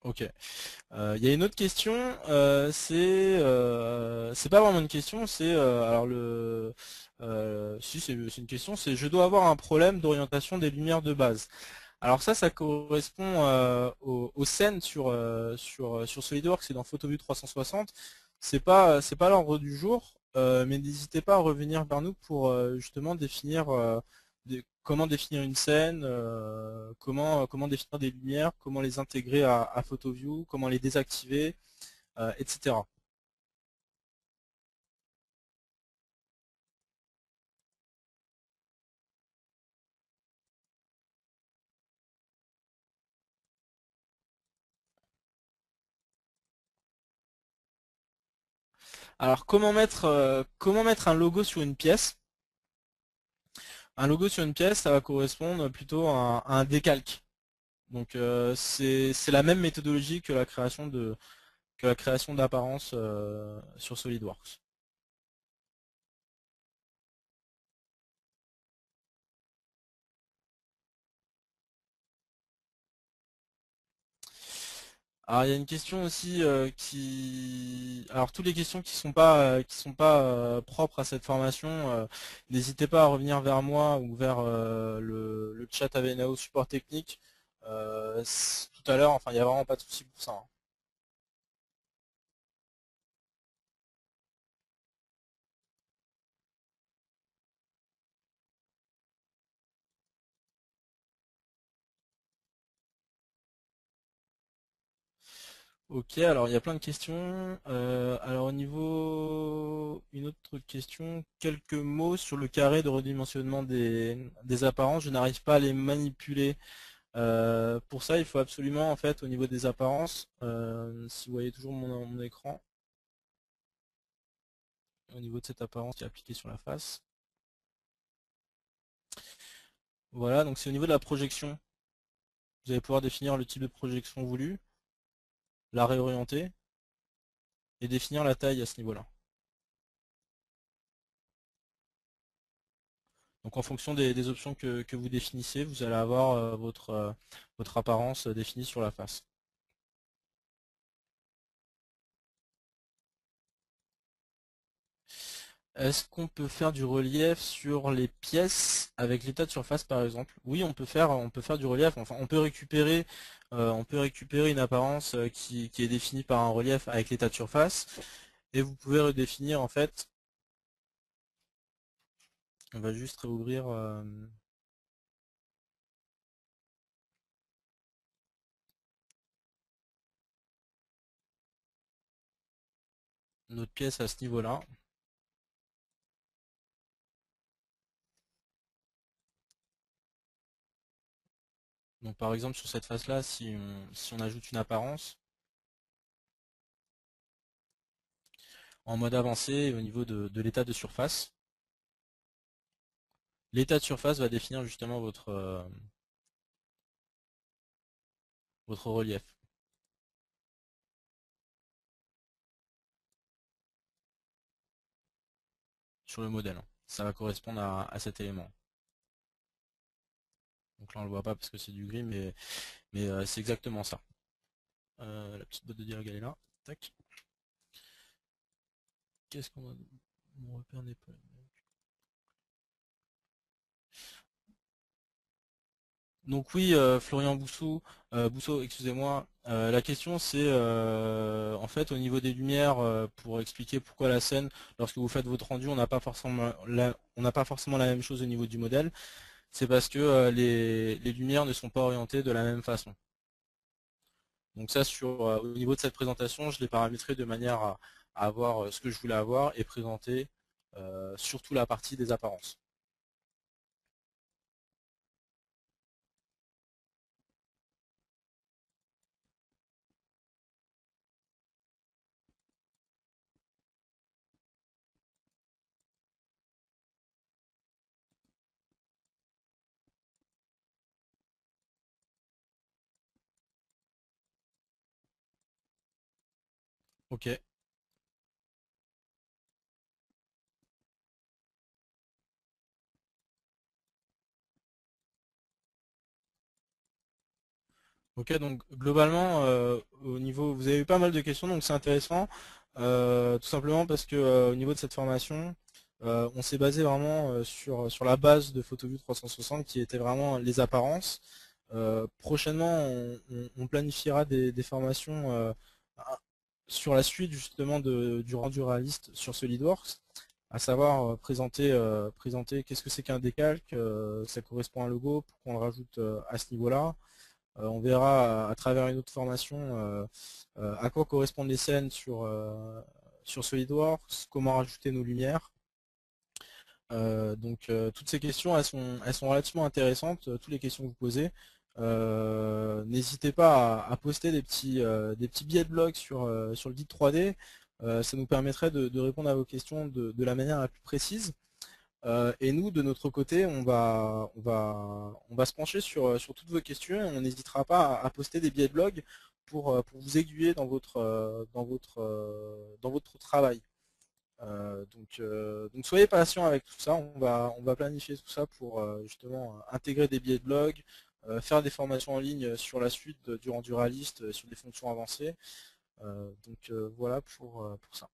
Ok. Il y a une autre question, c'est pas vraiment une question, c'est alors si c'est une question, c'est je dois avoir un problème d'orientation des lumières de base. Alors ça correspond aux scènes sur SolidWorks et dans PhotoView 360. C'est pas l'ordre du jour, mais n'hésitez pas à revenir vers nous pour justement définir comment définir une scène, comment définir des lumières, comment les intégrer à PhotoView, comment les désactiver, etc. Alors comment mettre un logo sur une pièce? Un logo sur une pièce, ça va correspondre plutôt à un décalque. Donc c'est la même méthodologie que la création d'apparence sur SolidWorks. Alors il y a une question aussi alors toutes les questions qui sont pas propres à cette formation, n'hésitez pas à revenir vers moi ou vers le chat Avenao support technique tout à l'heure. Enfin il n'y a vraiment pas de souci pour ça, hein. Ok, alors il y a plein de questions. Alors au niveau, une autre question, quelques mots sur le carré de redimensionnement des apparences. Je n'arrive pas à les manipuler. Pour ça, il faut absolument, en fait, au niveau des apparences, si vous voyez toujours mon écran, au niveau de cette apparence qui est appliquée sur la face. Voilà, donc c'est au niveau de la projection. Vous allez pouvoir définir le type de projection voulu, la réorienter et définir la taille à ce niveau-là. Donc en fonction des options que vous définissez, vous allez avoir votre apparence définie sur la face. Est-ce qu'on peut faire du relief sur les pièces avec l'état de surface par exemple? Oui, on peut faire du relief. Enfin, on peut récupérer une apparence qui est définie par un relief avec l'état de surface, et vous pouvez redéfinir en fait. On va juste réouvrir notre pièce à ce niveau-là. Donc par exemple sur cette face-là, si on ajoute une apparence en mode avancé au niveau de l'état de surface, l'état de surface va définir justement votre relief sur le modèle. Ça va correspondre à cet élément. Donc là on le voit pas parce que c'est du gris, mais c'est exactement ça. La petite boîte de dialogue elle est là. Tac. Qu'est-ce qu'on a? Mon repère n'est pas. Donc oui, Florian Bousseau, excusez-moi. La question c'est en fait au niveau des lumières, pour expliquer pourquoi la scène, lorsque vous faites votre rendu, on n'a pas forcément la même chose au niveau du modèle. C'est parce que les lumières ne sont pas orientées de la même façon. Donc ça, au niveau de cette présentation, je l'ai paramétré de manière à avoir ce que je voulais avoir et présenter surtout la partie des apparences. Ok. Ok, donc globalement, au niveau, vous avez eu pas mal de questions, donc c'est intéressant, tout simplement parce que au niveau de cette formation, on s'est basé vraiment sur la base de PhotoView 360 qui était vraiment les apparences. Prochainement, on planifiera des formations sur la suite justement du rendu réaliste sur SolidWorks, à savoir présenter qu'est-ce que c'est qu'un décalque, ça correspond à un logo, pour qu'on le rajoute à ce niveau-là. On verra à travers une autre formation à quoi correspondent les scènes sur SolidWorks, comment rajouter nos lumières. Donc toutes ces questions, elles sont relativement intéressantes, toutes les questions que vous posez. N'hésitez pas à poster des petits billets de blog sur le guide 3D. Ça nous permettrait de répondre à vos questions de la manière la plus précise. Et nous, de notre côté, on va se pencher sur toutes vos questions, et on n'hésitera pas à poster des billets de blog pour vous aiguiller dans votre travail. Donc soyez patient avec tout ça, on va planifier tout ça pour justement intégrer des billets de blog, faire des formations en ligne sur la suite du rendu réaliste, sur des fonctions avancées. Donc voilà pour ça.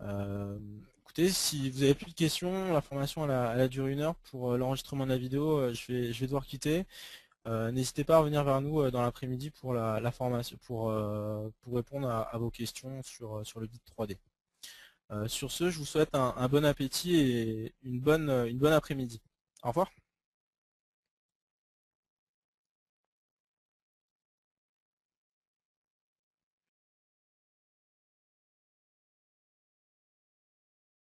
Euh, Écoutez, si vous avez plus de questions, la formation elle a duré 1 heure. Pour l'enregistrement de la vidéo, je vais devoir quitter. N'hésitez pas à revenir vers nous dans l'après-midi pour la formation, pour répondre à vos questions sur le guide 3D. Sur ce, je vous souhaite un bon appétit et une bonne après-midi. Au revoir.